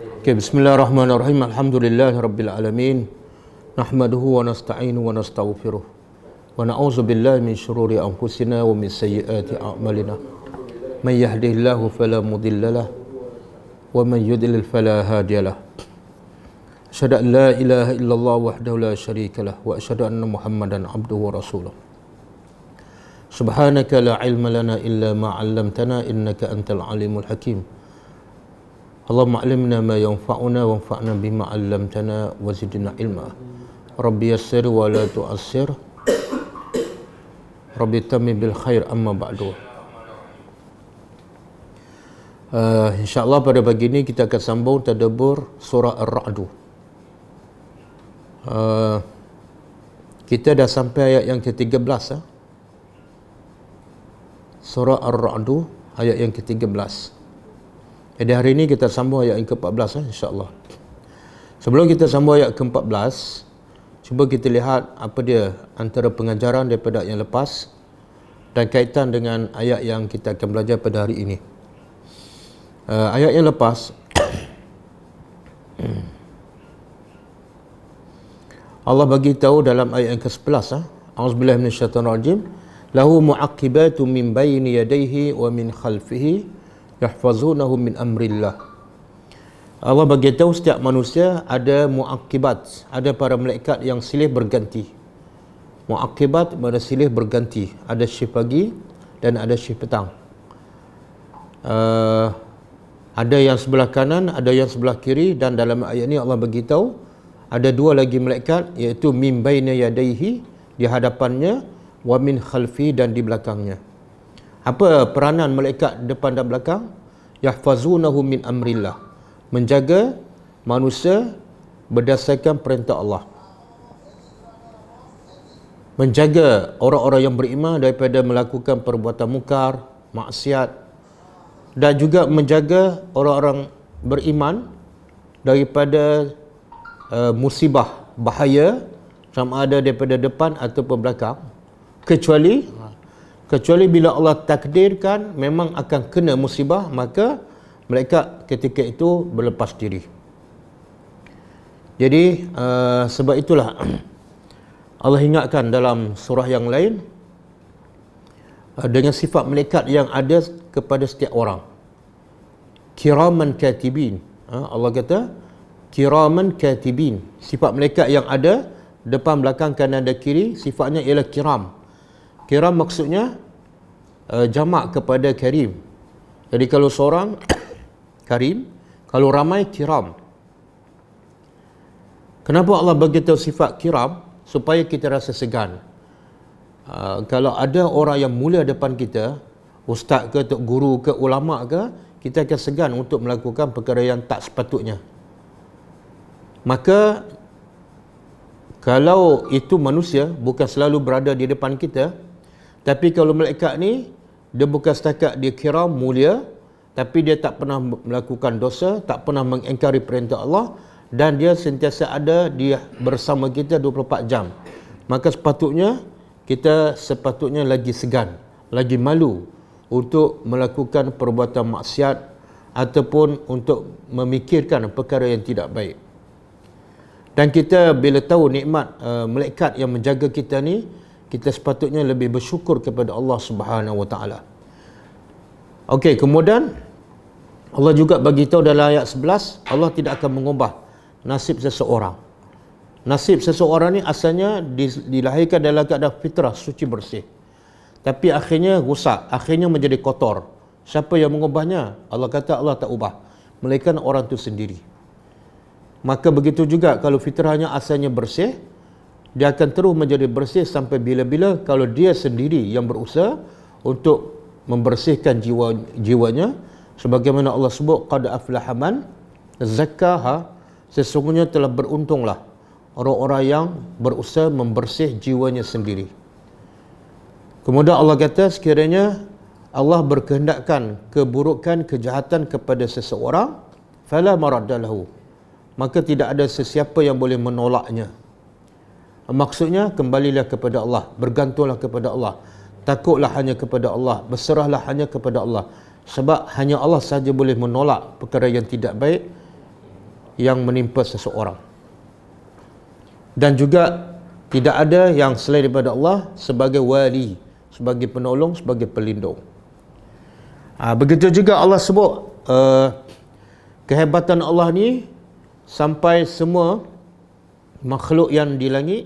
Okay, bismillahirrahmanirrahim. Alhamdulillahirabbil alamin. Nahmaduhu wa nasta'inu wa nastaghfiruh. Wa na'udzu billahi min shururi anfusina wa min sayyiati a'malina. May yahdihillahu fala mudhillalah wa man yudlil fala hadiyalah. Asyhadu an la ilaha illallah wahdahu la syarikalah wa asyhadu anna Muhammadan abduhu wa rasuluh. Subhanaka la ilma lana illa ma 'allamtana innaka antal alimul hakim. Allahumma 'allimna ma yanfa'una wanfa'na bima 'allamtana wa zidna ilma. Rabbi yassir wa la tu'assir. Rabbi tammi bil khair amma ba'du. InsyaAllah pada pagi ini kita akan sambung tadabbur surah Ar-Ra'd. Kita dah sampai ayat yang ke-13. Surah Ar-Ra'd ayat yang ke-13. Jadi hari ini kita sambung ayat yang ke-14 insya-Allah. Sebelum kita sambung ayat ke-14, cuba kita lihat apa dia antara pengajaran daripada ayat yang lepas dan kaitan dengan ayat yang kita akan belajar pada hari ini. Ayat yang lepas Allah bagi tahu dalam ayat yang ke-11, A'udzubillahi minasyaitonirrajim, lahu mu'aqibatu min baini yadayhi wa min khalfihi yahfazunahu min amrillah. Allah bagi tahu setiap manusia ada muakibat, ada para malaikat yang silih berganti. Muakibat bermakna silih berganti, ada shift pagi dan ada shift petang. Ada yang sebelah kanan, ada yang sebelah kiri, dan dalam ayat ini Allah bagi tahu ada dua lagi malaikat, iaitu min baina yadayhi, di hadapannya, wa min khalfi, dan di belakangnya. Apa peranan malaikat depan dan belakang? Yahfazunahu min amrillah, menjaga manusia berdasarkan perintah Allah, menjaga orang-orang yang beriman daripada melakukan perbuatan mungkar, maksiat, dan juga menjaga orang-orang beriman daripada musibah, bahaya, sama ada daripada depan ataupun belakang, kecuali bila Allah takdirkan memang akan kena musibah, maka mereka ketika itu berlepas diri. Jadi sebab itulah Allah ingatkan dalam surah yang lain dengan sifat malaikat yang ada kepada setiap orang. Kiraman katibin. Allah kata kiraman katibin. Sifat malaikat yang ada depan, belakang, kanan dan kiri, sifatnya ialah kiram. Kiram maksudnya jamak kepada karim. Jadi kalau seorang karim, kalau ramai kiram. Kenapa Allah bagi tahu sifat kiram? Supaya kita rasa segan. Kalau ada orang yang mulia depan kita, ustaz ke, tok guru ke, ulama ke, kita akan segan untuk melakukan perkara yang tak sepatutnya. Maka kalau itu manusia, bukan selalu berada di depan kita, tapi kalau malaikat ni, dia bukan setakat dia kiram, mulia, tapi dia tak pernah melakukan dosa, tak pernah mengingkari perintah Allah, dan dia sentiasa ada dia bersama kita 24 jam. Maka kita sepatutnya lagi segan, lagi malu untuk melakukan perbuatan maksiat ataupun untuk memikirkan perkara yang tidak baik. Dan kita bila tahu nikmat malaikat yang menjaga kita ni, kita sepatutnya lebih bersyukur kepada Allah Subhanahu wa taala. Okey, kemudian Allah juga bagi tahu dalam ayat 11, Allah tidak akan mengubah nasib seseorang. Nasib seseorang ni asalnya dilahirkan dalam keadaan fitrah, suci bersih. Tapi akhirnya rusak, akhirnya menjadi kotor. Siapa yang mengubahnya? Allah kata Allah tak ubah, melainkan orang tu sendiri. Maka begitu juga kalau fitrahnya asalnya bersih, dia akan terus menjadi bersih sampai bila-bila kalau dia sendiri yang berusaha untuk membersihkan jiwanya, sebagaimana Allah sebut qad aflaha man zakkaha, sesungguhnya telah beruntunglah orang-orang yang berusaha membersih jiwanya sendiri. Kemudian Allah kata sekiranya Allah berkehendakkan keburukan, kejahatan kepada seseorang, fala maraddalahu, maka tidak ada sesiapa yang boleh menolaknya. Maksudnya kembalilah kepada Allah, bergantunglah kepada Allah, takutlah hanya kepada Allah, berserahlah hanya kepada Allah. Sebab hanya Allah sahaja boleh menolak perkara yang tidak baik yang menimpa seseorang. Dan juga tidak ada yang selain daripada Allah sebagai wali, sebagai penolong, sebagai pelindung. Begitu juga Allah sebut kehebatan Allah ni sampai semua makhluk yang di langit,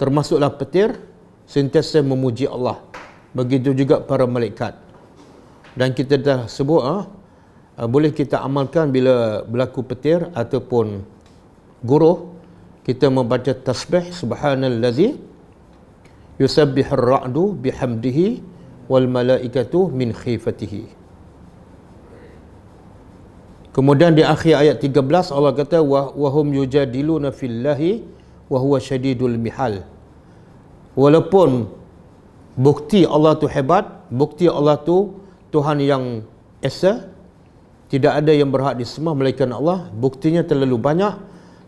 termasuklah petir, sentiasa memuji Allah. Begitu juga para malaikat. Dan kita dah sebut boleh kita amalkan bila berlaku petir ataupun guruh, kita membaca tasbih subhanallazi yusabbihur ra'du bihamdihi wal malaikatu min khifatihi. Kemudian di akhir ayat 13 Allah kata wa hum yujadiluna fillahi wa huwa syadidul mihal. Walaupun bukti Allah tu hebat, bukti Allah tu Tuhan yang esa, tidak ada yang berhak disembah melainkan Allah, buktinya terlalu banyak,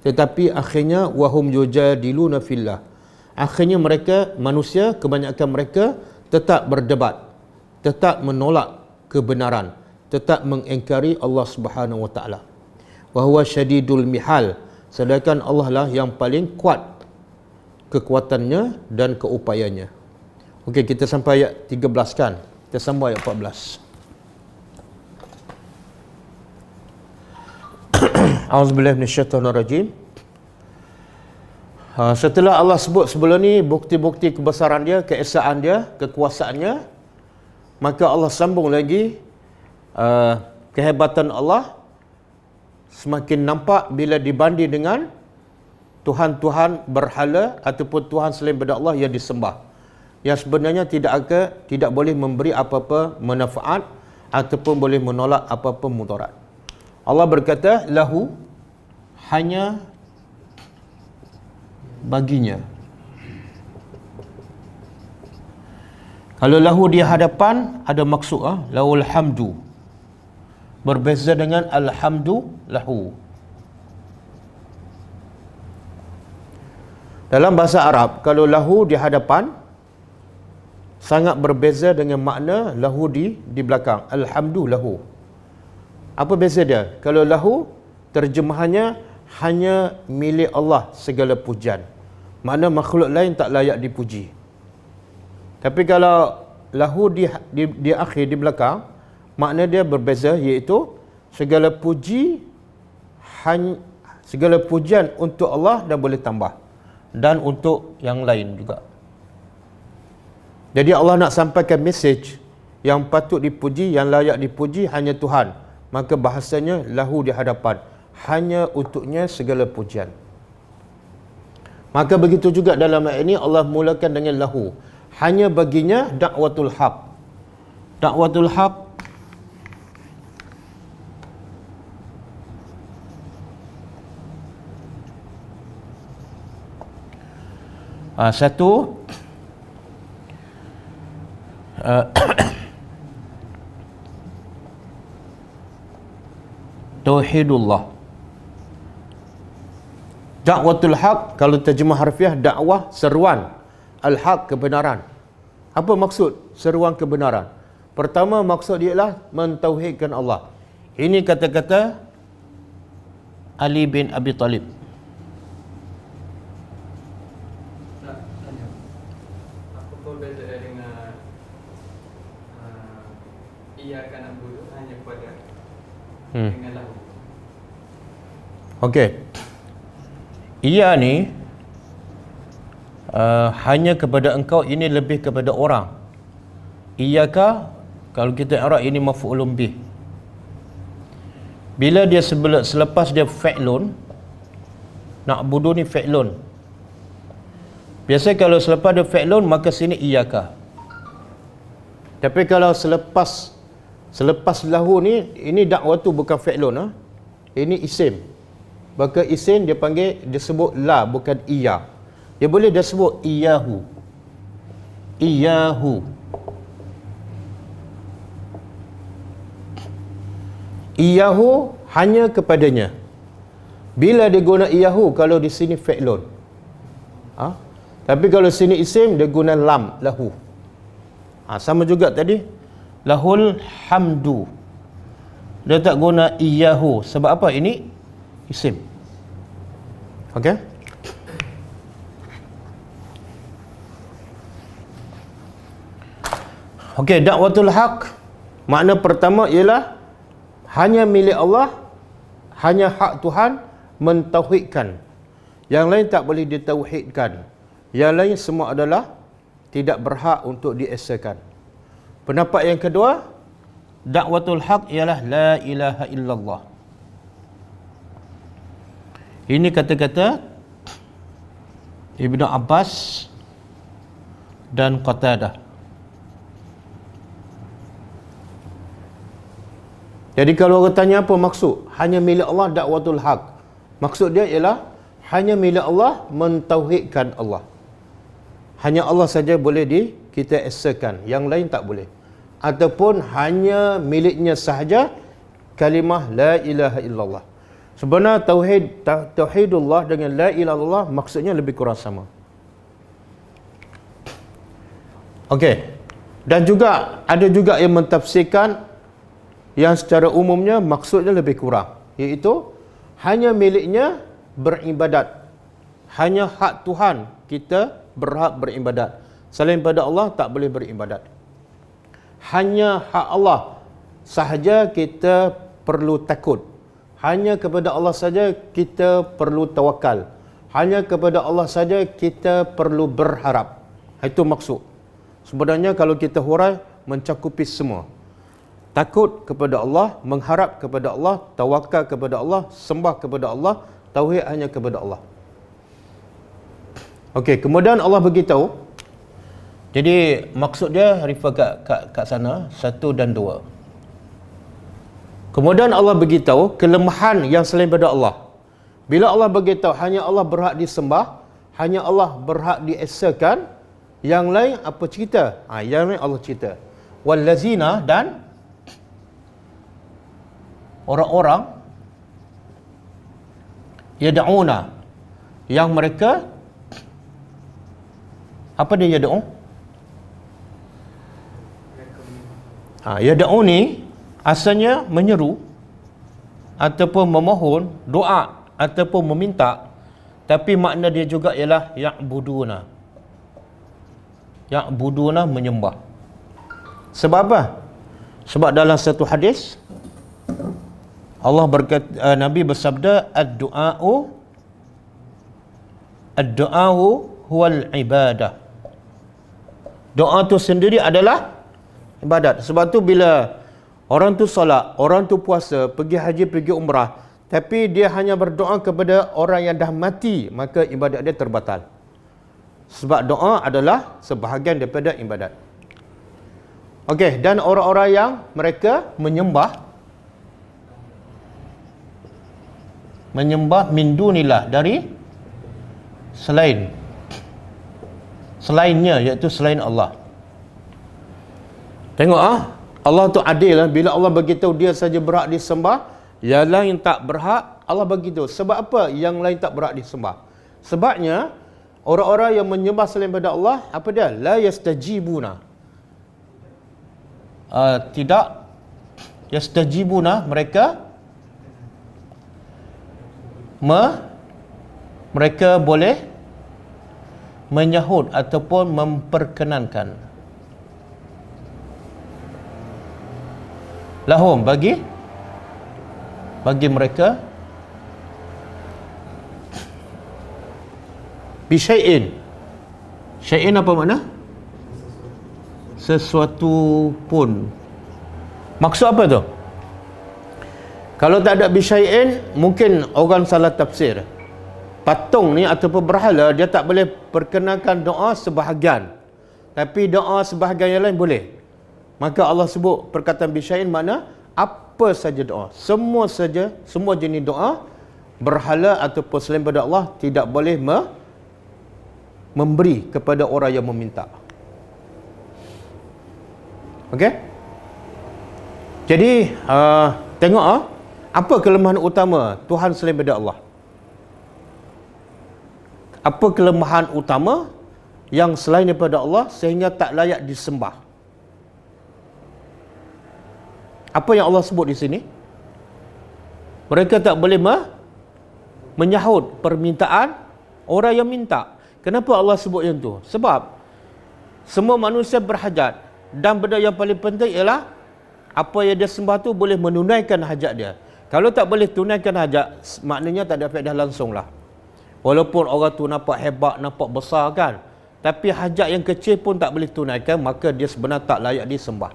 tetapi akhirnya wahum yujadiluna fillah. Akhirnya mereka, manusia, kebanyakan mereka tetap berdebat, tetap menolak kebenaran, tetap mengingkari Allah Subhanahu wa taala. Wa huwa syadidul mihal, sedangkan Allah lah yang paling kuat kekuatannya dan keupayanya. Okey, kita sampai ayat 13 kan. Kita sambung ayat 14. A'udzubillahi minasyaitonirrajim. Setelah Allah sebut sebelum ni bukti-bukti kebesaran dia, keesaan dia, kekuasaannya, maka Allah sambung lagi kehebatan Allah semakin nampak bila dibanding dengan Tuhan-Tuhan berhala ataupun Tuhan selain daripada Allah yang disembah, yang sebenarnya tidak boleh memberi apa-apa manfaat ataupun boleh menolak apa-apa mudarat. Allah berkata lahu, hanya baginya. Kalau lahu di hadapan ada maksud lahul hamdu, berbeza dengan alhamdu lahu. Dalam bahasa Arab, kalau lahu di hadapan sangat berbeza dengan makna lahu di belakang. Alhamdu lahu. Apa beza dia? Kalau lahu terjemahannya hanya milik Allah segala pujian. Makna makhluk lain tak layak dipuji. Tapi kalau lahu di akhir, di belakang, makna dia berbeza, iaitu segala pujian untuk Allah dan boleh tambah, dan untuk yang lain juga. Jadi Allah nak sampaikan mesej yang patut dipuji, yang layak dipuji hanya Tuhan. Maka bahasanya lahu di hadapan, hanya untuknya segala pujian. Maka begitu juga dalam ayat ini Allah mulakan dengan lahu, hanya baginya dakwatul haq. Dakwatul haq satu tauhidullah. Dakwatul haq, kalau terjemah harfiah, dakwah, seruan. Al-haq, kebenaran. Apa maksud seruan kebenaran? Pertama, maksud dia ialah mentauhidkan Allah. Ini kata-kata Ali bin Abi Talib. Apa beza dengan iyyaka na'budu hanya kepada dengan lahu? Okey. Ia ni hanya kepada engkau, ini lebih kepada orang. Iyyaka, kalau kita i'rab ini maf'ulun bih. Bila dia selepas dia fa'lun, na'budu ni fa'lun. Biasa kalau selepas dia fa'lun, maka sini iyyaka. Tapi kalau selepas lahu ni, ini dakwah tu bukan fa'lun, ini isim. Maka isim dia panggil, dia sebut la, bukan iya. Dia boleh dia sebut iyahu. Iyahu. Iyahu hanya kepadanya. Bila dia guna iyahu, kalau di sini fa'lun. Tapi kalau sini isim, dia guna lam, lahu. Sama juga tadi. Lahul hamdu. Dia tak guna iyahu. Sebab apa? Ini Isim. Okey? Okey, dakwatul haq makna pertama ialah hanya milik Allah, hanya hak Tuhan mentauhidkan. Yang lain tak boleh ditauhidkan. Yang lain semua adalah tidak berhak untuk diesakan. Pendapat yang kedua, dakwatul haq ialah la ilaha illallah. Ini kata-kata Ibnu Abbas dan Qatadah. Jadi kalau orang tanya apa maksud hanya milik Allah dakwatul haq, maksud dia ialah hanya milik Allah mentauhidkan Allah. Hanya Allah saja boleh kita esakan, yang lain tak boleh. Ataupun hanya miliknya sahaja kalimah la ilaha illallah. Sebenarnya tauhidullah dengan la ilaha illallah maksudnya lebih kurang sama. Okey. Dan juga ada juga yang mentafsirkan yang secara umumnya maksudnya lebih kurang, iaitu hanya miliknya beribadat. Hanya hak Tuhan kita berhak beribadat. Selain pada Allah tak boleh beribadat. Hanya hak Allah sahaja kita perlu takut. Hanya kepada Allah saja kita perlu tawakal. Hanya kepada Allah saja kita perlu berharap. Itu maksud. Sebenarnya kalau kita hurai mencakupi semua. Takut kepada Allah, mengharap kepada Allah, tawakal kepada Allah, sembah kepada Allah, tauhid hanya kepada Allah. Okey, kemudian Allah beritahu. Jadi maksud dia refer kat sana 1 dan 2. Kemudian Allah beritahu kelemahan yang selain pada Allah. Bila Allah beritahu hanya Allah berhak disembah, hanya Allah berhak diesakan, yang lain apa cerita? Yang lain Allah cerita. Wallazina, dan orang-orang yad'una yang mereka apa dia yad'u? Yad'u ni asalnya menyeru ataupun memohon, doa ataupun meminta, tapi makna dia juga ialah ya'buduna. Ya'buduna menyembah. Sebab apa? Sebab dalam satu hadis Allah berkata, Nabi bersabda, ad-du'a'u huwal ibadah. Doa tu sendiri adalah ibadat. Sebab tu bila orang tu solat, orang tu puasa, pergi haji, pergi umrah, tapi dia hanya berdoa kepada orang yang dah mati, maka ibadat dia terbatal. Sebab doa adalah sebahagian daripada ibadat. Okey, dan orang-orang yang mereka menyembah min dunillah, dari selainnya, iaitu selain Allah. Tengok Allah tu adil bila Allah beritahu dia saja berhak disembah, yang lain tak berhak. Allah beritahu sebab apa yang lain tak berhak disembah? Sebabnya orang-orang yang menyembah selain pada Allah, apa dia? La yastajibuna. Tidak yastajibuna, mereka boleh menyahut ataupun memperkenankan lahum, bagi mereka bisyai'in. Syai'in apa makna? Sesuatu pun. Maksud apa tu? Kalau tak ada bisyai'in, mungkin orang salah tafsir. Patung ni ataupun berhala, dia tak boleh perkenankan doa sebahagian, tapi doa sebahagian yang lain boleh. Maka Allah sebut perkataan bisyai'in makna apa saja doa. Semua jenis doa, berhala ataupun selain pada Allah tidak boleh memberi kepada orang yang meminta. Okey? Jadi tengok apa kelemahan utama Tuhan selain pada Allah? Apa kelemahan utama yang selain daripada Allah sehingga tak layak disembah? Apa yang Allah sebut di sini? Mereka tak boleh menyahut permintaan orang yang minta. Kenapa Allah sebut yang tu? Sebab semua manusia berhajat, dan benda yang paling penting ialah apa yang dia sembah tu boleh menunaikan hajat dia. Kalau tak boleh tunaikan hajat, maknanya tak ada faedah langsung lah. Walaupun orang tu nampak hebat, nampak besar kan, tapi hajat yang kecil pun tak boleh tunaikan, maka dia sebenarnya tak layak disembah.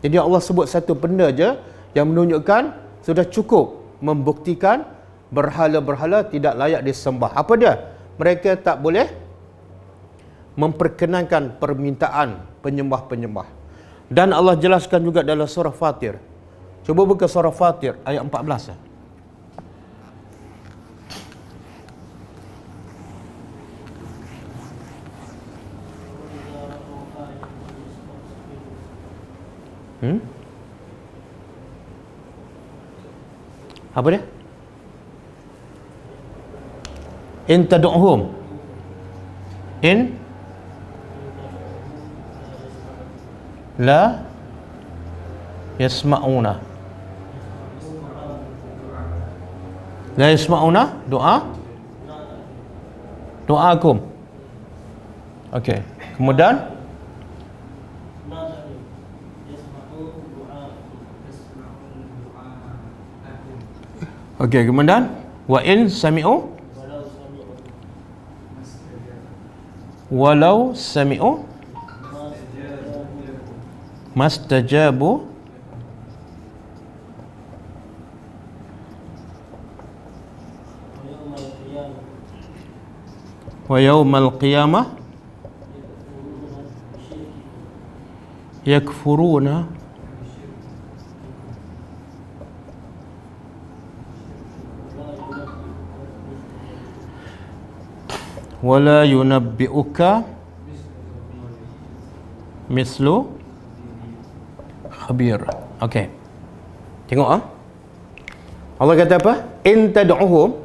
Jadi Allah sebut satu benda je yang menunjukkan sudah cukup membuktikan berhala-berhala tidak layak disembah. Apa dia? Mereka tak boleh memperkenankan permintaan penyembah-penyembah. Dan Allah jelaskan juga dalam surah Fatir. Cuba buka surah Fatir ayat 14. Apa dia? In tad'uhum in la yasma'una. La yasma'una doakum. Okey. Kemudian kemudian wa in sami'u walau sami'u mastajabu wa yaumal qiyamah yakfuruna wala yunabbi'uka mislu khabir. Okey. Tengok Allah kata apa? In tad'uhum,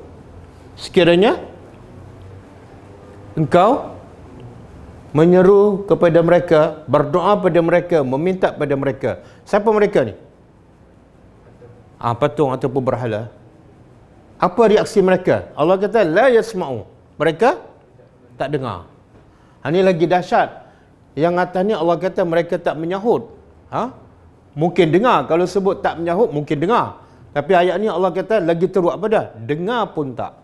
sekiranya engkau menyeru kepada mereka, berdoa pada mereka, meminta pada mereka. Siapa mereka ni? Patung ataupun berhala. Apa reaksi mereka? Allah kata la yasma'u. Mereka tak dengar. Ini lagi dahsyat. Yang atasnya Allah kata mereka tak menyahut. Mungkin dengar. Kalau sebut tak menyahut, mungkin dengar. Tapi ayat ni Allah kata lagi teruk apa dah? Dengar pun tak.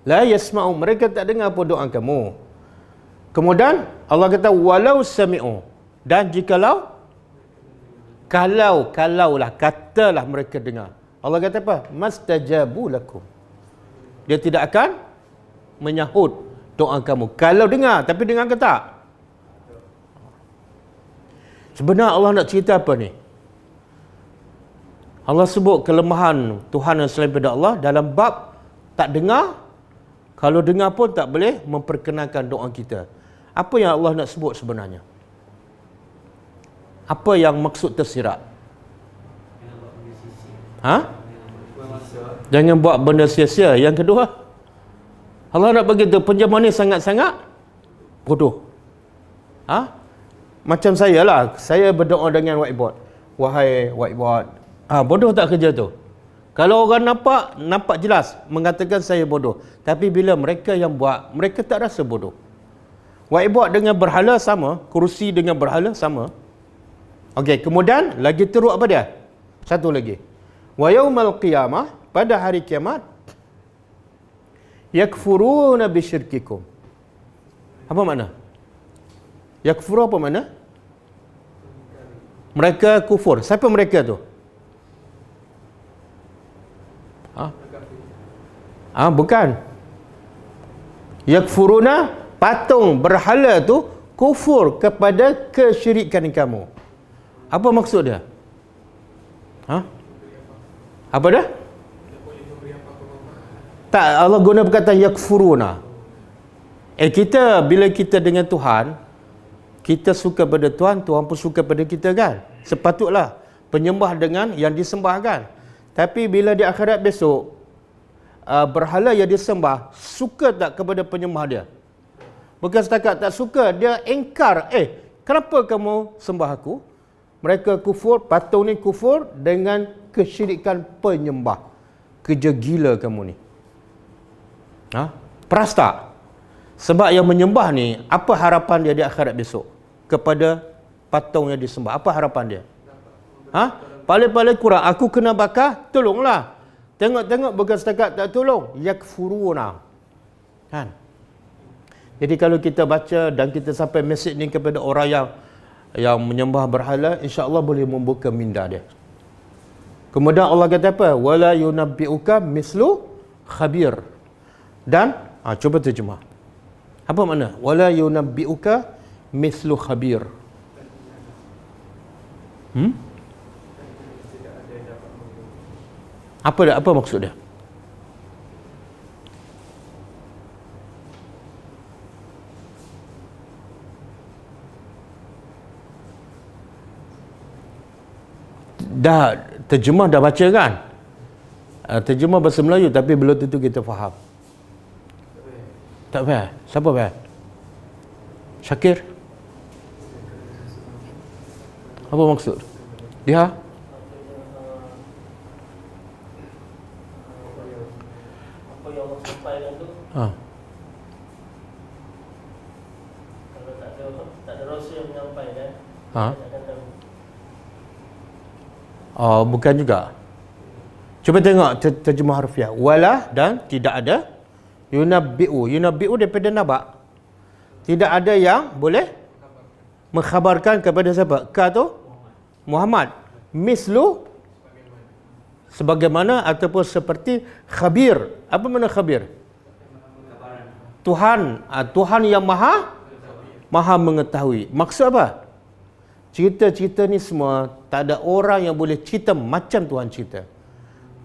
La yasma'u. Mereka tak dengar pun doa kamu. Kemudian Allah kata walau sami'u. Dan jikalau kalaulah, katalah mereka dengar. Allah kata apa? Mastajabu lakum. Dia tidak akan menyahut doa kamu. Kalau dengar, tapi dengar ke tak? Sebenarnya Allah nak cerita apa ni? Allah sebut kelemahan Tuhan yang selain daripada Allah dalam bab tak dengar. Kalau dengar pun tak boleh memperkenalkan doa kita. Apa yang Allah nak sebut sebenarnya? Apa yang maksud tersirat? Jangan buat benda sia-sia. Yang kedua, Allah nak bagi tu penjemaah ni sangat-sangat bodoh. Macam saya lah. Saya berdoa dengan whiteboard. Wahai whiteboard. Bodoh tak kerja tu? Kalau orang nampak jelas mengatakan saya bodoh. Tapi bila mereka yang buat, mereka tak rasa bodoh. Whiteboard dengan berhala sama. Kerusi dengan berhala sama. Okey, kemudian lagi teruk apa dia? Satu lagi. Wa yaumal qiyamah, pada hari kiamat, yakfuruna bisyirkikum. Apa makna? Yakfuru apa makna? Mereka kufur. Siapa mereka tu? Bukan. Yakfuruna, patung berhala tu kufur kepada kesyirikan kamu. Apa maksud dia? Apa dia? Tak, Allah guna perkataan yakfuruna. Kita bila kita dengan Tuhan, kita suka pada Tuhan, Tuhan pun suka pada kita kan? Sepatutlah penyembah dengan yang disembah kan? Tapi bila di akhirat besok, berhala yang disembah suka tak kepada penyembah dia? Bukan setakat tak suka, dia engkar. Kenapa kamu sembah aku? Mereka kufur, patung ni kufur dengan kesyirikan penyembah. Kerja gila kamu ni. Ha? Perasta. Sebab yang menyembah ni, apa harapan dia di akhirat besok? Kepada patung yang disembah. Apa harapan dia? Ha? Paling-paling kurang, aku kena bakar, tolonglah. Tengok-tengok bukan setakat tak tolong. Yakfuruna. Kan? Jadi kalau kita baca dan kita sampai mesej ni kepada orang yang menyembah berhala, insya-Allah boleh membuka minda dia. Kemudian Allah kata apa? Wala yunabbi'uka mislu khabir. Dan cuba terjemah. Apa makna? Wala yunabbi'uka mislu khabir. Apa maksud dia? Dah terjemah dah baca kan? Terjemah bahasa Melayu tapi belum tentu kita faham. Tak faham? Siapa faham? Syakir? Apa maksud? Dia? Apa yang Allah sampaikan tu, kalau tak ada rasul yang menyampaikan, tak akan tahu. Bukan juga. Cuba tengok terjemah harfiah. Wala dan tidak ada. Yunabbi'u. Yunabbi'u daripada nabak. Tidak ada yang boleh mengkhabarkan kepada siapa? Ka tu? Muhammad. Mislu sebagaimana ataupun seperti khabir. Apa makna khabir? Tuhan. Tuhan yang maha mengetahui. Maksud apa? Cerita-cerita ni semua tak ada orang yang boleh cerita macam Tuhan cerita.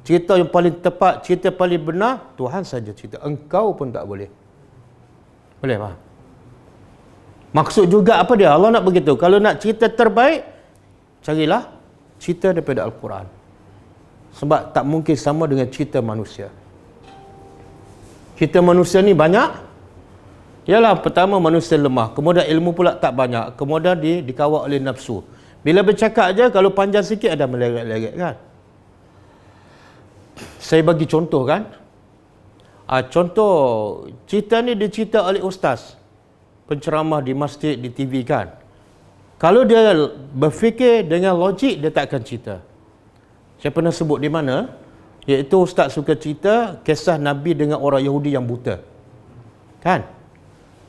Cerita yang paling tepat, cerita paling benar, Tuhan saja cerita. Engkau pun tak boleh. Boleh faham? Maksud juga apa dia? Allah nak begitu. Kalau nak cerita terbaik, carilah cerita daripada Al-Quran. Sebab tak mungkin sama dengan cerita manusia. Cerita manusia ni banyak. Yalah, pertama manusia lemah, kemudian ilmu pula tak banyak, kemudian dikawal oleh nafsu. Bila bercakap aja kalau panjang sikit ada meleret-leret kan. Saya bagi contoh kan. Contoh cerita ni dicerita oleh ustaz penceramah di masjid, di TV kan. Kalau dia berfikir dengan logik, dia tak akan cerita. Saya pernah sebut di mana, iaitu ustaz suka cerita kisah Nabi dengan orang Yahudi yang buta. Kan?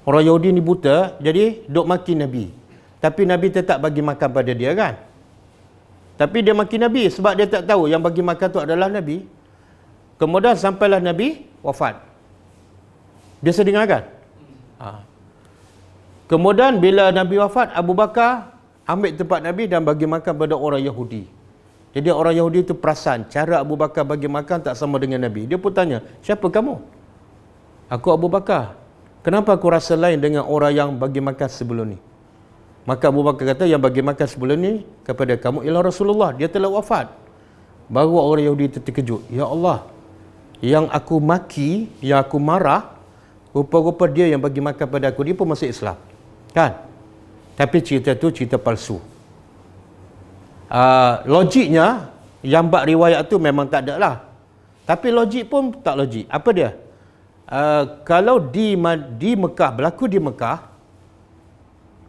Orang Yahudi ni buta, jadi duk maki Nabi. Tapi Nabi tetap bagi makan pada dia kan. Tapi dia maki Nabi sebab dia tak tahu yang bagi makan tu adalah Nabi. Kemudian sampailah Nabi wafat. Biasa dengar kan? Kemudian bila Nabi wafat, Abu Bakar ambil tempat Nabi dan bagi makan pada orang Yahudi. Jadi orang Yahudi tu perasan cara Abu Bakar bagi makan tak sama dengan Nabi. Dia pun tanya, siapa kamu? Aku Abu Bakar. Kenapa aku rasa lain dengan orang yang bagi makan sebelum ni? Maka Abu Bakar kata, yang bagi makan sebelum ni kepada kamu ialah Rasulullah. Dia telah wafat. Baru orang Yahudi itu terkejut. Ya Allah, yang aku maki, yang aku marah, rupa-rupa dia yang bagi makan pada aku. Dia pun masuk Islam. Kan? Tapi cerita tu cerita palsu. Logiknya, yang bak riwayat tu memang tak ada lah. Tapi logik pun tak logik. Apa dia? Kalau di Mekah, berlaku di Mekah,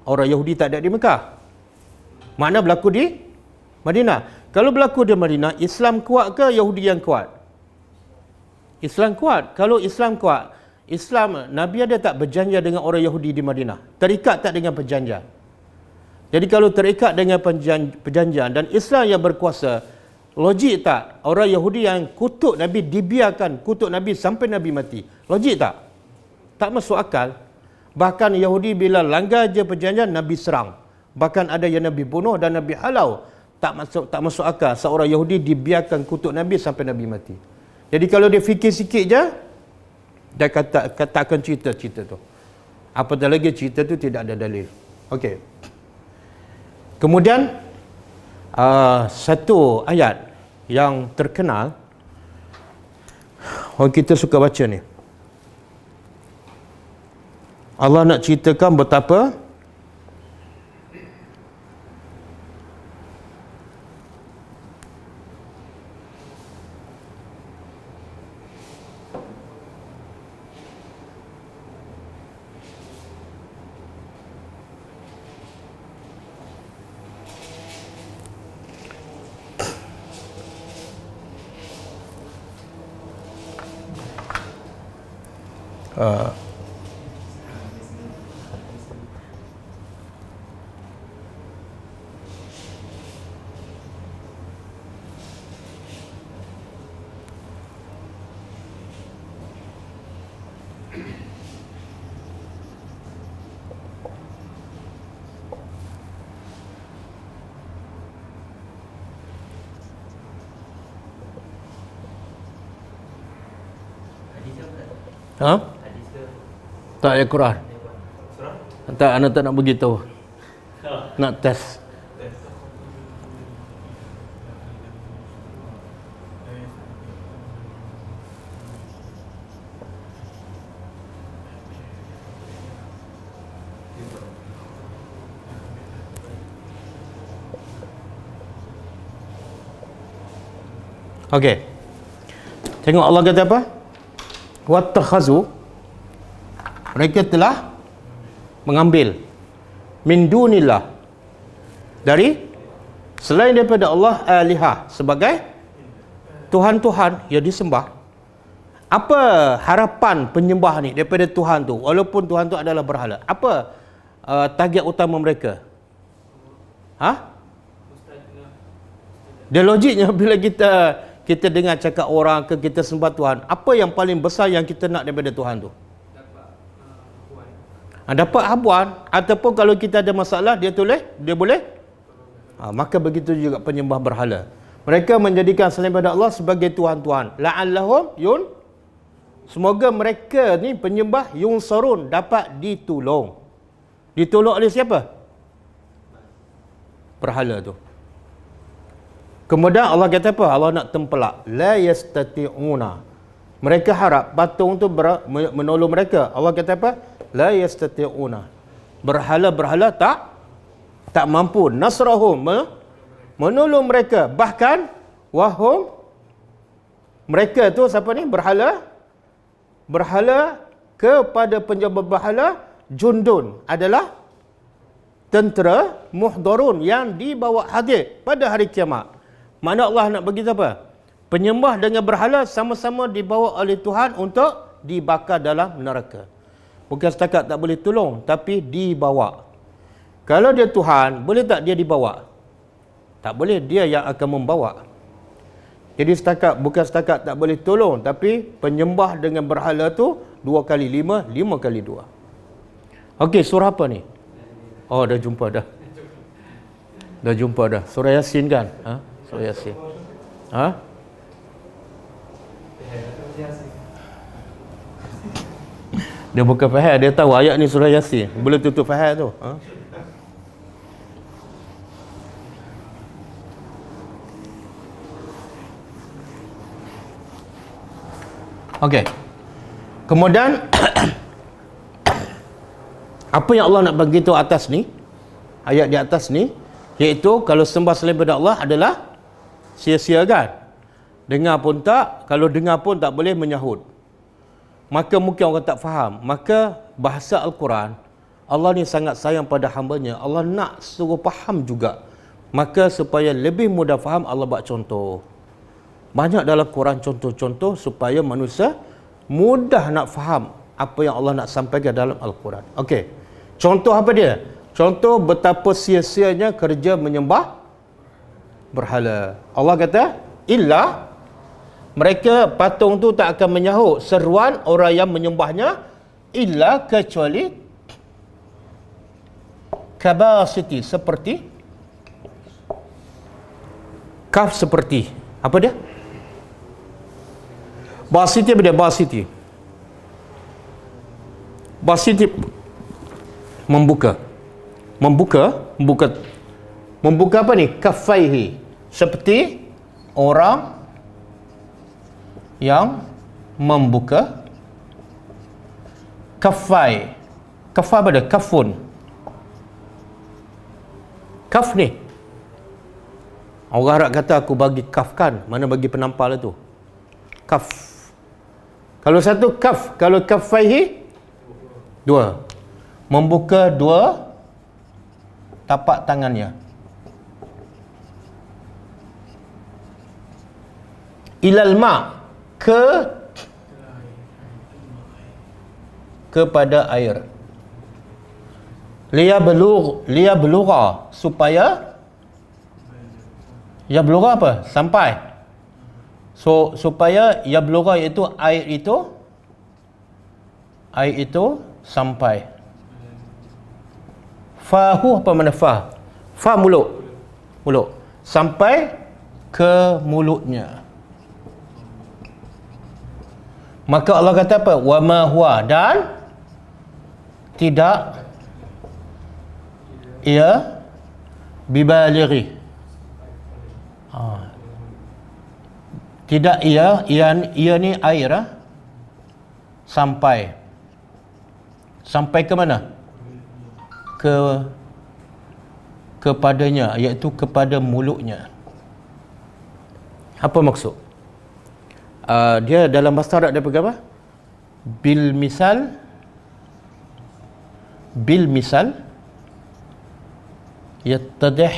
orang Yahudi tak ada di Mekah. Makna berlaku di Madinah. Kalau berlaku di Madinah, Islam kuat ke Yahudi yang kuat? Islam kuat. Kalau Islam kuat, Nabi ada tak berjanji dengan orang Yahudi di Madinah? Terikat tak dengan perjanjian? Jadi kalau terikat dengan perjanjian dan Islam yang berkuasa, logik tak orang Yahudi yang kutuk Nabi dibiarkan kutuk Nabi sampai Nabi mati? Logik tak? Tak masuk akal. Bahkan Yahudi bila langgar je perjanjian, Nabi serang. Bahkan ada yang Nabi bunuh dan Nabi halau. Tak masuk akal seorang Yahudi dibiarkan kutuk Nabi sampai Nabi mati. Jadi kalau dia fikir sikit je, dia katakan cerita-cerita tu. Apatah lagi cerita tu tidak ada dalil. Okey. Kemudian satu ayat yang terkenal, orang kita suka baca ni. Allah nak ceritakan betapa Ha? Tak ayat Quran. Tak, anak tak nak beritahu. Nak test. Okey. Tengok Allah kata apa? Wattakhazu, mereka telah mengambil min dunillah, dari selain daripada Allah, alihah, sebagai Tuhan-Tuhan yang disembah. Apa harapan penyembah ni daripada Tuhan tu, walaupun Tuhan tu adalah berhala? Apa target utama mereka? Dia logiknya bila kita dengar cakap orang ke kita sembah Tuhan, apa yang paling besar yang kita nak daripada Tuhan tu? Dapat habuan, ataupun kalau kita ada masalah dia boleh maka begitu juga penyembah berhala. Mereka menjadikan selain daripada Allah sebagai Tuhan-Tuhan. La'allahum semoga mereka ni penyembah yunsarun, dapat ditolong. Ditolong oleh siapa? Berhala tu. Kemudian Allah kata apa? Allah nak tempelak. La yastati'una. Mereka harap patung tu menolong mereka. Allah kata apa? La yastati'una. Berhala-berhala tak mampu. Nasrahum, menolong mereka. Bahkan wahum, mereka tu siapa ni? Berhala kepada penyembah berhala, jundun, adalah tentera muhdarun yang dibawa hadir pada hari kiamat. Makna Allah nak beritahu apa? Penyembah dengan berhala sama-sama dibawa oleh Tuhan untuk dibakar dalam neraka. Bukan setakat tak boleh tolong, tapi dibawa. Kalau dia Tuhan, boleh tak dia dibawa? Tak boleh, dia yang akan membawa. Jadi bukan setakat tak boleh tolong, tapi penyembah dengan berhala tu 2 kali 5, 5 kali 2. Okey, surah apa ni? Oh, dah jumpa dah. Dah jumpa dah. Surah Yasin kan? Surah Yasin. Dia bukan faham, dia tahu ayat ni surah Yasin. Boleh tutup faham tu. Okey. Kemudian apa yang Allah nak bagi tahu atas ni, ayat di atas ni, iaitu kalau sembah selain daripada Allah adalah sia-sia kan? Dengar pun tak, kalau dengar pun tak boleh menyahut. Maka mungkin orang tak faham. Maka bahasa Al-Quran, Allah ni sangat sayang pada hamba-Nya. Allah nak suruh faham juga. Maka supaya lebih mudah faham, Allah buat contoh. Banyak dalam Quran contoh-contoh supaya manusia mudah nak faham apa yang Allah nak sampaikan dalam Al-Quran. Okey. Contoh apa dia? Contoh betapa sia-sianya kerja menyembah berhala. Allah kata, illa, mereka patung tu tak akan menyahut seruan orang yang menyembahnya, illa, kecuali kabasiti, seperti kaf, seperti apa dia? Basiti apa dia? Basiti membuka apa ni? Kaffaihi, seperti orang yang membuka kaffai. Kaffai apa dia? Kafun. Kaf ni, orang Arab kata aku bagi kaf kan, mana bagi penampal itu? Kaf. Kalau satu kaf, kalau kaffaihi 2. Membuka 2 tapak tangannya. Ilal ma, ke kepada air. Liyabluga, supaya yablugha apa? Sampai. So supaya yablugha iaitu air itu sampai. Fahu apa mana fa? Fa mulut. Sampai ke mulutnya. Maka Allah kata apa? Wa ma huwa, dan tidak ia bibalighi. Tidak ia ni air sampai ke mana? Kepadanya, iaitu kepada mulutnya. Apa maksud? Dia dalam bahasa Arab dia pakai apa? Bil misal yattadih.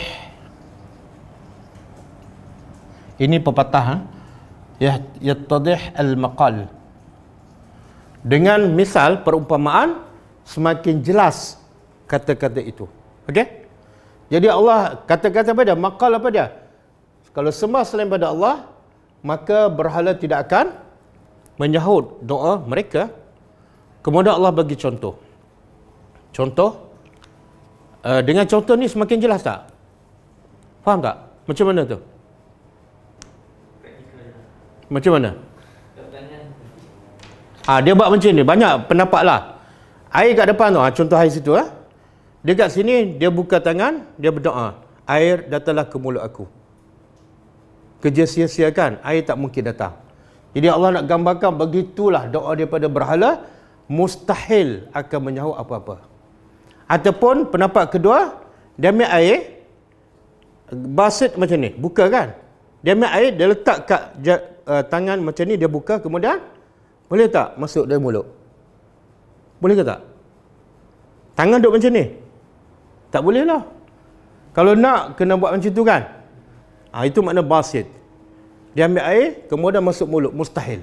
Ini pepatah yattadih al-maqal. Dengan misal, perumpamaan, semakin jelas kata-kata itu. Okey? Jadi Allah kata-kata apa dia? Maqal apa dia? Kalau sembah selain pada Allah, maka berhala tidak akan menyahut doa mereka. Kemudian Allah bagi contoh. Dengan contoh ni semakin jelas tak? Faham tak? Macam mana tu? Macam mana? Dia buat macam ni. Banyak pendapat lah. Air kat depan tu. Contoh air situ. Dia kat sini, dia buka tangan, dia berdoa. Air datanglah ke mulut aku. Kerja sia-sia kan? Air tak mungkin datang. Jadi Allah nak gambarkan begitulah doa daripada berhala, mustahil akan menyahut apa-apa. Ataupun pendapat kedua, dia ambil air, basit macam ni, buka kan? Dia ambil air, dia letak kat tangan macam ni, dia buka, kemudian boleh tak masuk dalam mulut? Boleh ke tak? Tangan duduk macam ni? Tak boleh lah. Kalau nak, kena buat macam tu kan? Itu makna basit. Dia ambil air, kemudian masuk mulut. Mustahil.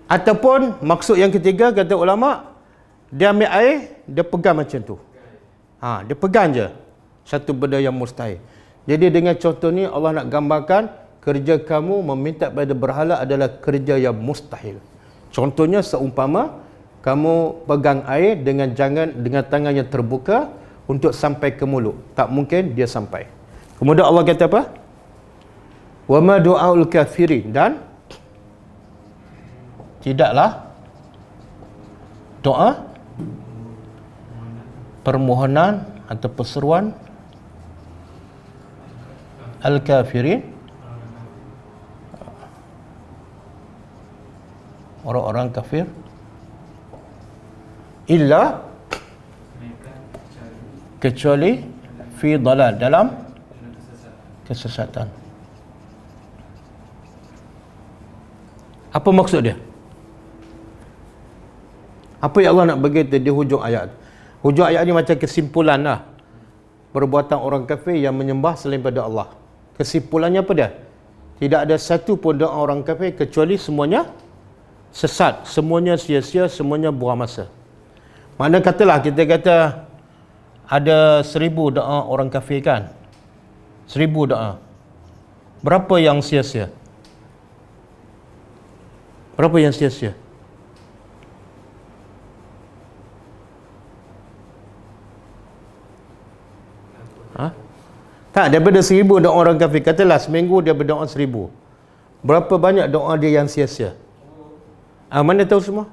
Ataupun, maksud yang ketiga, kata ulama', dia ambil air, dia pegang macam tu. Dia pegang je. Satu benda yang mustahil. Jadi dengan contoh ni, Allah nak gambarkan, kerja kamu meminta pada berhala adalah kerja yang mustahil. Contohnya, seumpama, kamu pegang air dengan tangan yang terbuka untuk sampai ke mulut. Tak mungkin dia sampai. Kemudian Allah kata apa? Wa ma du'aul kafirin, dan tidaklah doa permohonan atau perseruan al-kafirin, orang-orang kafir, illa, kecuali fi dalal, dalam kesesatan. Apa maksud dia? Apa yang Allah nak bagi di hujung ayat? Hujung ayat ni macam kesimpulan lah. Perbuatan orang kafir yang menyembah selain pada Allah. Kesimpulannya apa dia? Tidak ada satu pun doa orang kafir kecuali semuanya sesat, semuanya sia-sia, semuanya buang masa. Mana katalah kita kata ada 1000 doa orang kafir kan? 1000 doa. Berapa yang sia-sia? Berapa yang sia-sia? Tak, daripada 1000 doa orang kafir, katalah seminggu dia berdoa 1000. Berapa banyak doa dia yang sia-sia? Mana tahu semua?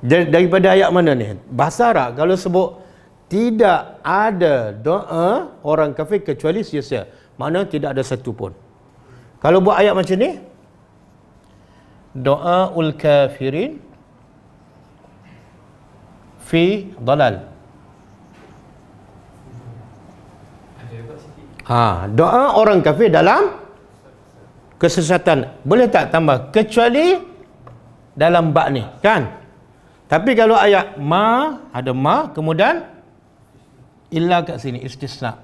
Daripada ayat mana ni? Bahasa Arab kalau sebut tidak ada doa orang kafir kecuali sia-sia, mana tidak ada satu pun. Kalau buat ayat macam ni, doa ul kafirin fi dalal. Doa orang kafir dalam kesesatan. Boleh tak tambah? Kecuali dalam bab ni, kan? Tapi kalau ayat ma, ada ma, kemudian illa kat sini, istisna.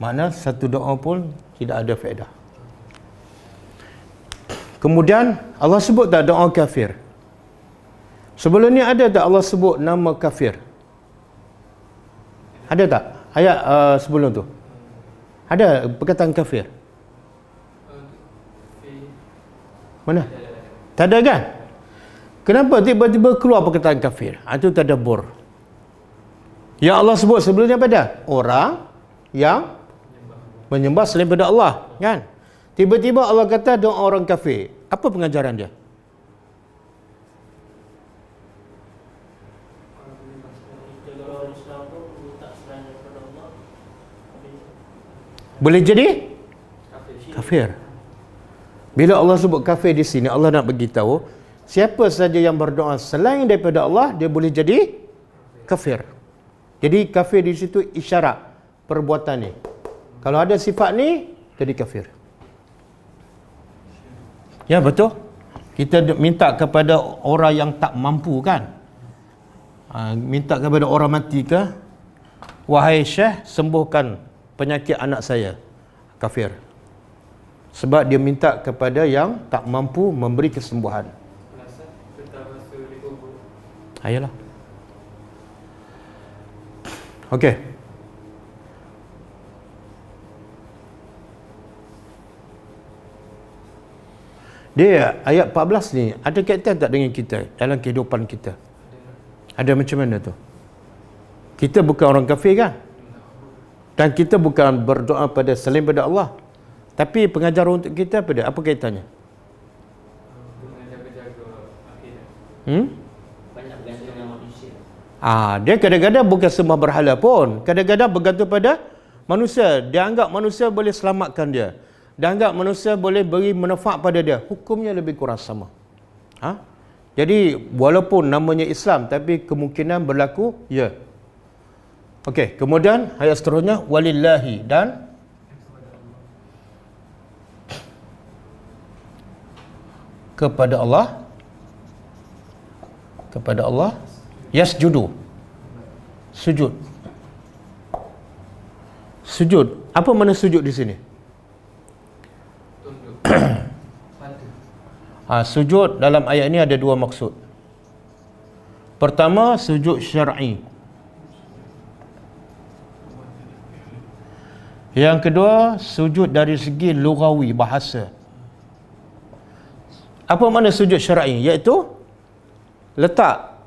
Makna satu doa pun tidak ada faedah. Kemudian Allah sebut tak doa kafir? Sebelum ni ada tak Allah sebut nama kafir? Ada tak? Ayat sebelum tu. Ada perkataan kafir? Mana? Tak ada kan? Kenapa tiba-tiba keluar perkataan kafir? Itu tadabbur. Yang Allah sebut sebelumnya pada orang yang menyembah selain pada Allah, kan? Tiba-tiba Allah kata dia orang kafir. Apa pengajaran dia? Kalau orang Islam tu minta selain daripada Allah, Boleh jadi Kafir. kafir. Bila Allah sebut kafir di sini, Allah nak beritahu siapa saja yang berdoa selain daripada Allah, dia boleh jadi kafir. Jadi kafir di situ isyarat perbuatan ni. Kalau ada sifat ni, jadi kafir. Ya, betul. Kita minta kepada orang yang tak mampu, kan? Minta kepada orang mati ke, wahai Syekh, sembuhkan penyakit anak saya. Kafir. Sebab dia minta kepada yang tak mampu memberi kesembuhan. Alasan tetap rasa dikubur. Ayolah. Okey. Dia ayat 14 ni ada kaitan tak dengan kita dalam kehidupan kita? Ada macam mana tu? Kita bukan orang kafir, kan? Dan kita bukan berdoa pada selain pada Allah. Tapi pengajaran untuk kita apa dia? Apa kaitannya? Dengan jaga-jaga akidah. banyak bergantung dengan manusia. Dia kadang-kadang bukan sembah berhala pun. Kadang-kadang bergantung pada manusia. Dia anggap manusia boleh selamatkan dia. Dia anggap manusia boleh beri manfaat pada dia. Hukumnya lebih kurang sama. Jadi walaupun namanya Islam, tapi kemungkinan berlaku, ya. Okey, kemudian ayat seterusnya, walillahi, dan kepada Allah, yasjudu, sujud. Sujud. Apa makna sujud di sini? Tunduk. Patuh. Sujud dalam ayat ini ada dua maksud. Pertama, sujud syar'i. Yang kedua, sujud dari segi lughawi, bahasa. Apa makna sujud syar'i? Iaitu letak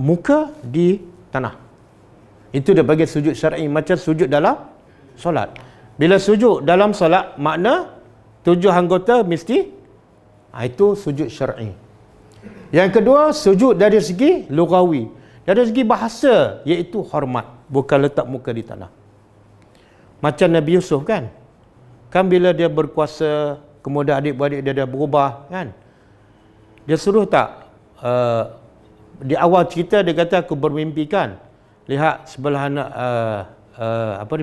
muka di tanah. Itu dia bagi sujud syar'i, macam sujud dalam solat. Bila sujud dalam solat, makna 7 anggota mesti, itu sujud syar'i. Yang kedua, sujud dari segi lughawi, dari segi bahasa, iaitu hormat, bukan letak muka di tanah. Macam Nabi Yusuf, kan? Kan bila dia berkuasa, kemudian adik-beradik dia dah berubah, kan? Dia suruh tak? Di awal cerita dia kata, aku bermimpi, kan? Lihat sebelah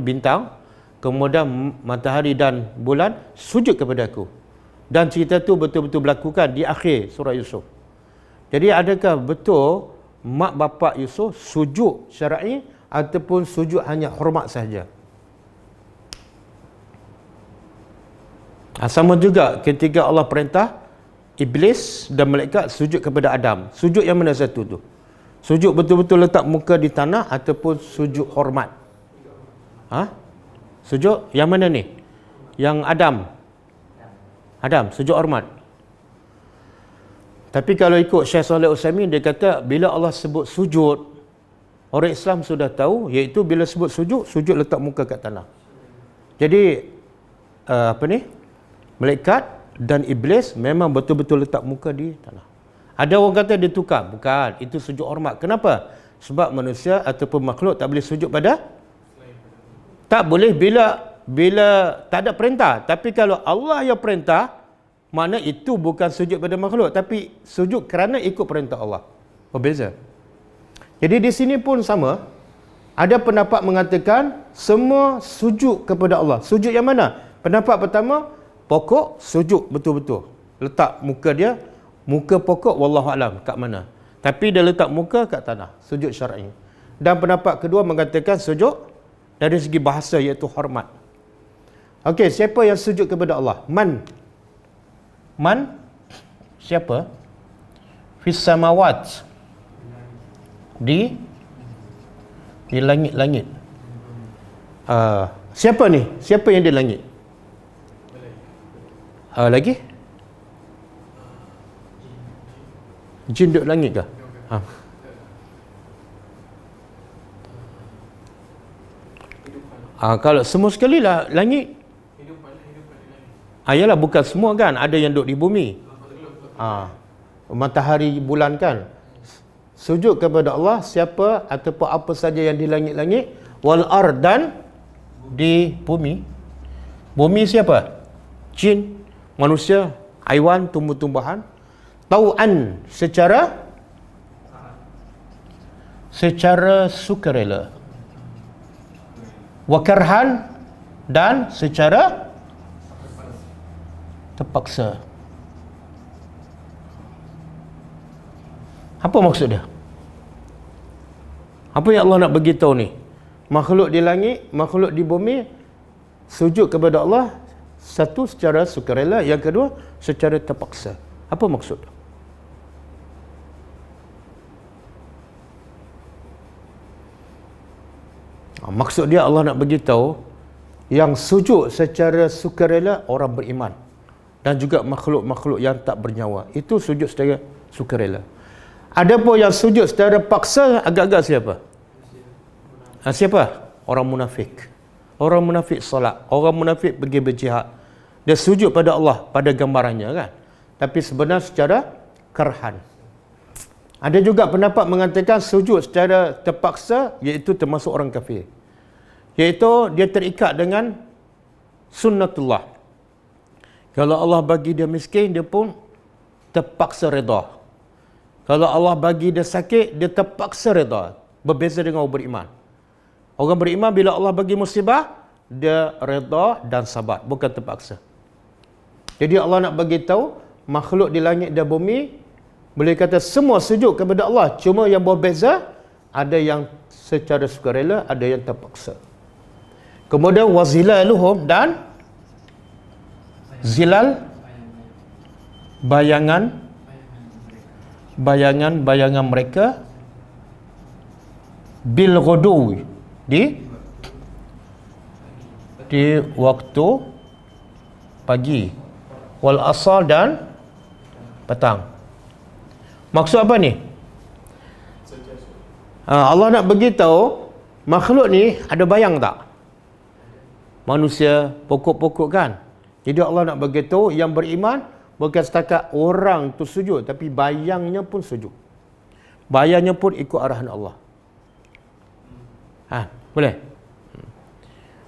bintang, kemudian matahari dan bulan sujud kepada aku. Dan cerita tu betul-betul berlaku, kan, di akhir surah Yusuf. Jadi adakah betul mak bapak Yusuf sujud syar'i ataupun sujud hanya hormat sahaja? Sama juga ketika Allah perintah Iblis dan malaikat sujud kepada Adam. Sujud yang mana satu tu? Sujud betul-betul letak muka di tanah ataupun sujud hormat? Sujud yang mana ni? Yang Adam, sujud hormat. Tapi kalau ikut Syekh Saleh Utsaimin, dia kata bila Allah sebut sujud, orang Islam sudah tahu, iaitu bila sebut sujud, sujud letak muka kat tanah. Jadi malaikat dan iblis memang betul-betul letak muka di tanah. Ada orang kata dia tukar, bukan, itu sujud hormat. Kenapa? Sebab manusia ataupun makhluk tak boleh sujud pada, tak boleh bila tak ada perintah. Tapi kalau Allah yang perintah, makna itu bukan sujud pada makhluk, tapi sujud kerana ikut perintah Allah. Berbeza. Jadi di sini pun sama. Ada pendapat mengatakan semua sujud kepada Allah. Sujud yang mana? Pendapat pertama, pokok sujud betul-betul. Letak muka dia, muka pokok wallahualam kat mana. Tapi dia letak muka kat tanah. Sujud syar'i. Dan pendapat kedua mengatakan sujud dari segi bahasa, iaitu hormat. Okey, siapa yang sujud kepada Allah? Man? Siapa? Fis samawat. di langit-langit. Siapa ni? Siapa yang di langit? Lagi? Jin duduk langit ke? Kalau semua sekali lah langit. Yalah, bukan semua kan. Ada yang duduk di bumi. Matahari, bulan kan. Sujud kepada Allah siapa ataupun apa saja yang di langit-langit, wal ard, dan di bumi. Bumi siapa? Jin, manusia, haiwan, tumbuh-tumbuhan. Tau'an, secara sukarela. Wa karhan, dan secara terpaksa. Apa maksud dia? Apa yang Allah nak beritahu ni? Makhluk di langit, makhluk di bumi sujud kepada Allah, satu secara sukarela, yang kedua secara terpaksa. Apa maksud? Maksud dia Allah nak beritahu yang sujud secara sukarela orang beriman, dan juga makhluk-makhluk yang tak bernyawa itu sujud secara sukarela. Adapun yang sujud secara paksa agak-agak siapa? Siapa? Orang munafik. Orang munafik solat, orang munafik pergi berjihad. Dia sujud pada Allah pada gambarannya kan. Tapi sebenarnya secara karhan. Ada juga pendapat mengatakan sujud secara terpaksa iaitu termasuk orang kafir. Iaitu dia terikat dengan sunnatullah. Kalau Allah bagi dia miskin, dia pun terpaksa redha. Kalau Allah bagi dia sakit, dia terpaksa redha. Berbeza dengan orang beriman. Orang beriman bila Allah bagi musibah, dia redha dan sabar, bukan terpaksa. Jadi Allah nak bagi tahu makhluk di langit dan bumi boleh kata semua sujud kepada Allah, cuma yang berbeza ada yang secara sukarela, ada yang terpaksa. Kemudian wazilaluhum, dan zilal bayangan mereka bil ghudu, di waktu pagi, wal asal, dan petang. Maksud apa ni? Allah nak beritahu makhluk ni ada bayang tak? Manusia, pokok-pokok kan. Jadi Allah nak beritahu yang beriman bukan setakat orang tu sujud, tapi bayangnya pun sujud. Bayangnya pun ikut arahan Allah. Boleh?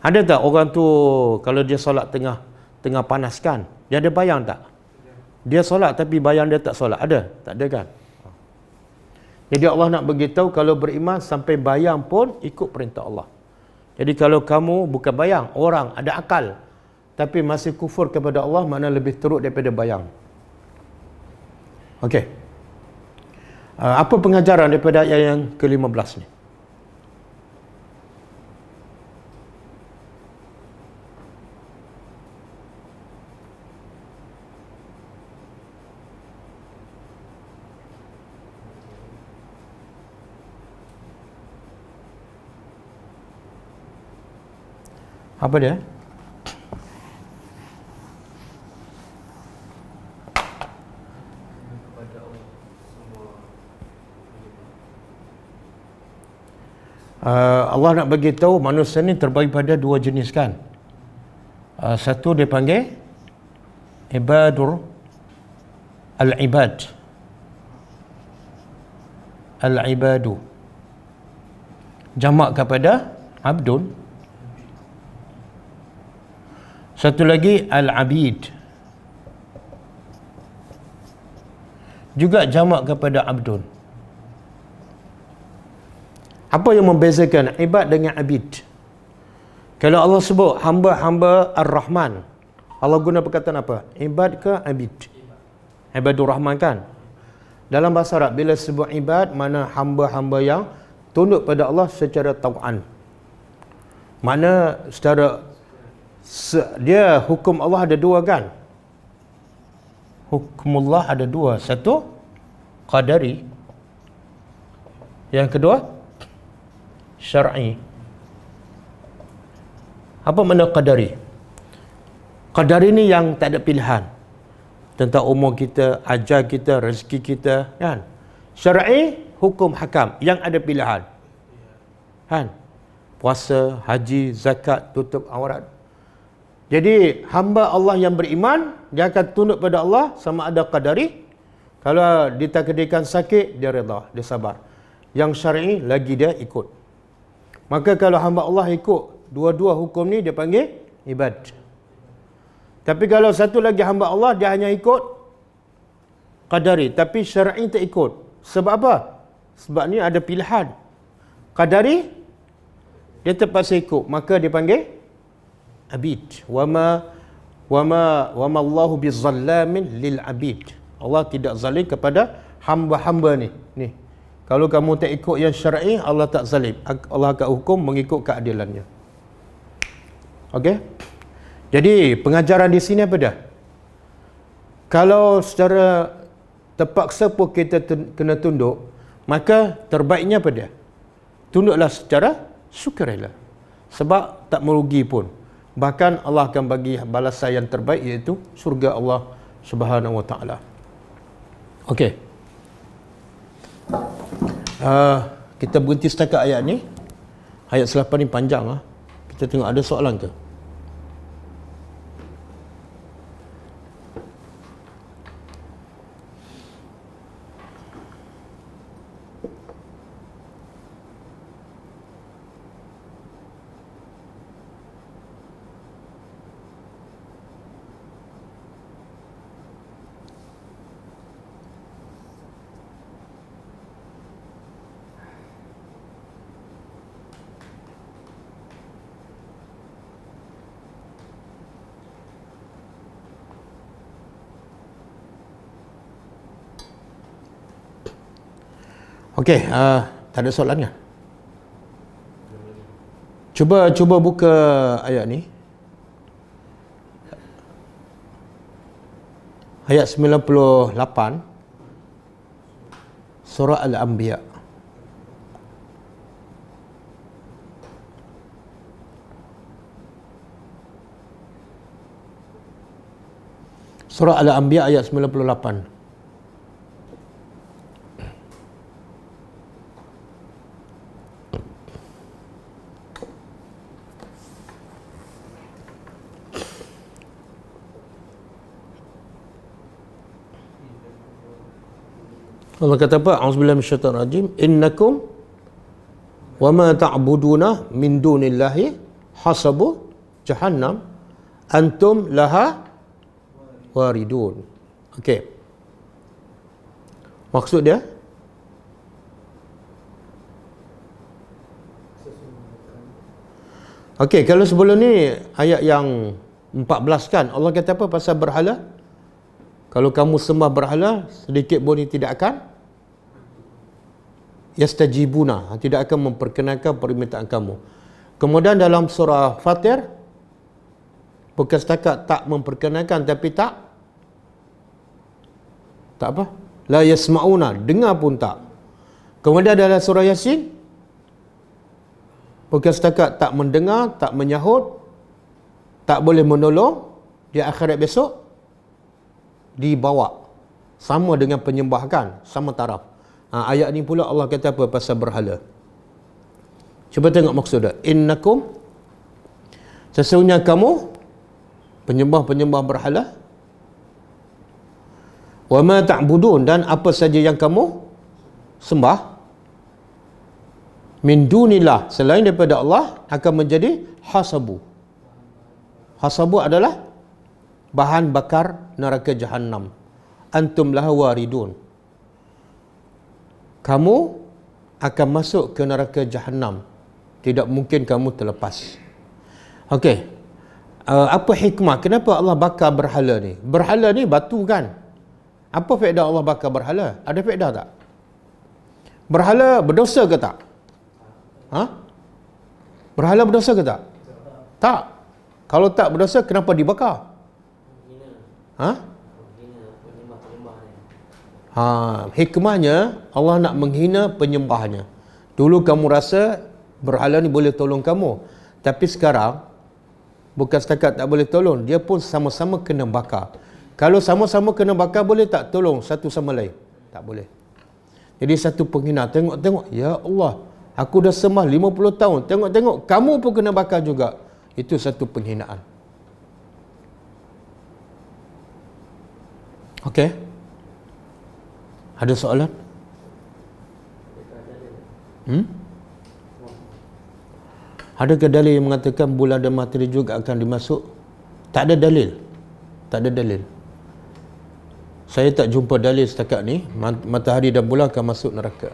Ada tak orang tu kalau dia solat tengah panas kan, dia ada bayang tak? Dia solat tapi bayang dia tak solat. Ada? Tak ada kan? Jadi Allah nak beritahu kalau beriman sampai bayang pun ikut perintah Allah. Jadi kalau kamu bukan bayang, orang ada akal tapi masih kufur kepada Allah, mana lebih teruk daripada bayang. Okey. Apa pengajaran daripada ayat yang ke-15 ni? Apa dia? Allah nak bagi tahu manusia ni terbagi pada dua jenis kan. Satu dia panggil ibadur al-ibad. Al-ibadu. Jamak kepada abdun. Satu lagi al-abid. Juga jamak kepada abdun. Apa yang membezakan ibad dengan abid? Kalau Allah sebut hamba-hamba Ar-Rahman, Allah guna perkataan apa? Ibad ke abid? Ibadur Rahman kan? Dalam bahasa Arab, bila sebut ibad, mana hamba-hamba yang tunduk pada Allah secara tau'an. Mana secara dia hukum Allah ada dua kan? Hukum Allah ada dua. Satu qadari, Yang kedua, syar'i. Apa makna qadari? Qadari ni yang tak ada pilihan. Tentang umur kita, ajal kita, rezeki kita, kan? Syar'i, hukum hakam yang ada pilihan. Kan? Puasa, haji, zakat, tutup aurat. Jadi hamba Allah yang beriman, dia akan tunduk pada Allah sama ada qadari. Kalau ditakdirkan sakit, dia redha, dia sabar. Yang syar'i lagi dia ikut. Maka kalau hamba Allah ikut dua-dua hukum ni, dia panggil ibad. Tapi kalau satu lagi hamba Allah, dia hanya ikut qadari, tapi syar'i tak ikut. Sebab apa? Sebab ni ada pilihan. Qadari, dia terpaksa ikut, maka dia panggil abid. Wama Allahu bizallamin lil abid. Allah tidak zalim kepada hamba-hamba ni. Kalau kamu tak ikut yang syar'i, Allah tak zalim. Allah akan hukum mengikut keadilannya. Okey? Jadi pengajaran di sini apa dah? Kalau secara terpaksa pun kita kena tunduk, maka terbaiknya apa dia? Tunduklah secara sukarela. Sebab tak merugi pun. Bahkan Allah akan bagi balasan yang terbaik, iaitu syurga Allah Subhanahu Wa Taala. Okey. Kita berhenti setakat ayat ni. Ayat selepas ni panjang. Kita tengok ada soalan ke? Okey, tak ada soalan kan? Cuba buka ayat ni. Ayat 98 surah Al-Anbiya. Surah Al-Anbiya ayat 98. Allah kata apa? A'udzubillahi minasyaitonir rajim. Innakum wa ma ta'buduna min dunillahi hasabu jahannam antum laha waridun. Okey. Maksud dia? Okey, kalau sebelum ni ayat yang 14 kan, Allah kata apa pasal berhala? Kalau kamu sembah berhala, sedikit pun dia tidak akan yastajibuna, tidak akan memperkenankan permintaan kamu. Kemudian dalam surah Fatir, bukan setakat tak memperkenankan, tapi tak apa? La yasma'una, dengar pun tak. Kemudian dalam surah Yasin, bukan setakat tak mendengar, tak menyahut, tak boleh menolong, di akhirat besok dibawa. Sama dengan penyembah kan, sama taraf. Ayat ni pula Allah kata apa pasal berhala. Cuba tengok maksud dia. Innakum, sesungguhnya kamu penyembah-penyembah berhala, wa ma ta'budun, dan apa saja yang kamu sembah, min dunillah, selain daripada Allah, akan menjadi hasabu. Hasabu adalah bahan bakar neraka Jahannam. Antum laha waridun, kamu akan masuk ke neraka Jahannam. Tidak mungkin kamu terlepas. Okey. Apa hikmah? Kenapa Allah bakar berhala ni? Berhala ni batu kan? Apa faedah Allah bakar berhala? Ada faedah tak? Berhala berdosa ke tak? Berhala berdosa ke tak? Tak. Kalau tak berdosa, kenapa dibakar? Hikmahnya Allah nak menghina penyembahnya. Dulu kamu rasa berhala ni boleh tolong kamu, tapi sekarang bukan setakat tak boleh tolong, dia pun sama-sama kena bakar. Kalau sama-sama kena bakar, boleh tak tolong satu sama lain? Tak boleh. Jadi satu penghinaan. Tengok, ya Allah, aku dah sembah 50 tahun, tengok kamu pun kena bakar juga. Itu satu penghinaan. Okey, ada soalan? Adakah dalil yang mengatakan bulan dan matahari juga akan dimasuk? Tak ada dalil. Tak ada dalil. Saya tak jumpa dalil setakat ni matahari dan bulan akan masuk neraka.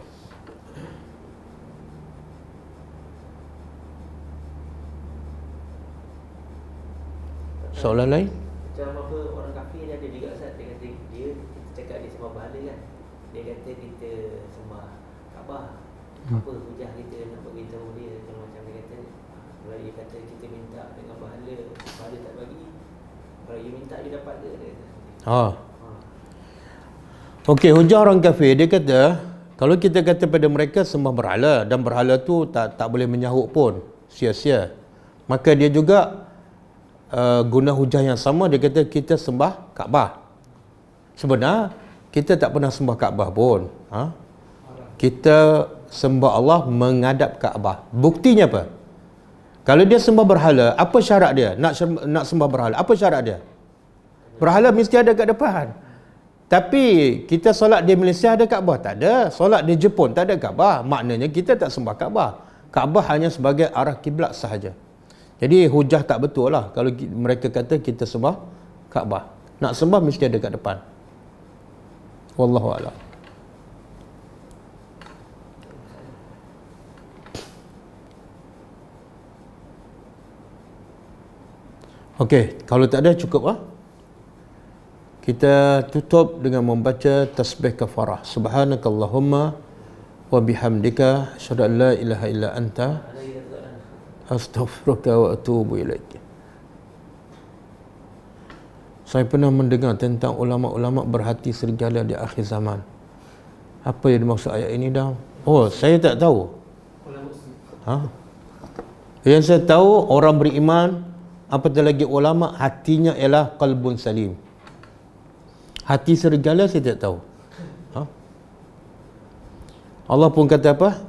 Soalan lain? Macam apa orang kafir dia ada juga Ustaz, dia kata dia cakap dia sembah berhala kan. Dia kata kita sembah Kaabah. Apa hujah kita nak beritahu dia macam dia kata, kalau dia kata kita minta dengan berhala tak bagi. Kalau dia minta dia dapat ke dia? Okey, hujah orang kafir dia kata kalau kita kata pada mereka sembah berhala dan berhala tu tak boleh menyahut pun, sia-sia. Maka dia juga guna hujah yang sama, dia kata kita sembah Kaabah. Sebenarnya kita tak pernah sembah Kaabah pun. Kita sembah Allah menghadap Kaabah. Buktinya apa? Kalau dia sembah berhala, apa syarat dia? Nak sembah berhala, apa syarat dia? Berhala mesti ada kat depan. Tapi kita solat di Malaysia ada Kaabah? Tak ada. Solat di Jepun tak ada Kaabah. Maknanya kita tak sembah Kaabah. Kaabah hanya sebagai arah kiblat sahaja. Jadi hujah tak betul lah kalau mereka kata kita sembah Kaabah. Nak sembah mesti ada kat depan. Wallahu a'lam. Okey, kalau tak ada cukup lah. Kita tutup dengan membaca tasbih kafarah. Subhanakallahumma wa bihamdika asyhadu an la ilaha illa anta astaghfiruka wa atubu ilaik. Saya pernah mendengar tentang ulama-ulama berhati serigala di akhir zaman. Apa yang dimaksud ayat ini dah? Oh, saya tak tahu. Yang saya tahu orang beriman, apatah lagi ulama, hatinya ialah qalbun salim. Hati serigala saya tak tahu. Allah pun kata apa?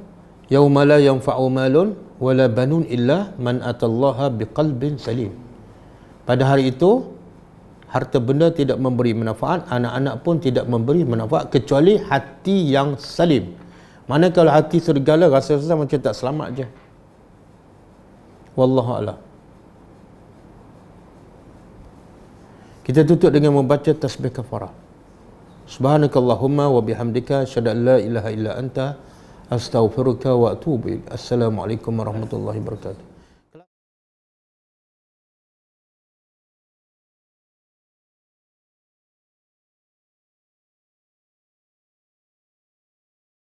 Yauma la yanfa'u malun wala banun illa man atallaha biqalbin salim. Pada hari itu harta benda tidak memberi manfaat, anak-anak pun tidak memberi manfaat kecuali hati yang salim. Mana kalau hati serigala rasa-rasa macam tak selamat je. Wallahu a'lam. Kita tutup dengan membaca tasbih kafarah. Subhanakallahumma wa bihamdika asyhadu an la ilaha illa anta astaghfiruka wa atubu ilaik. Assalamualaikum warahmatullahi wabarakatuh.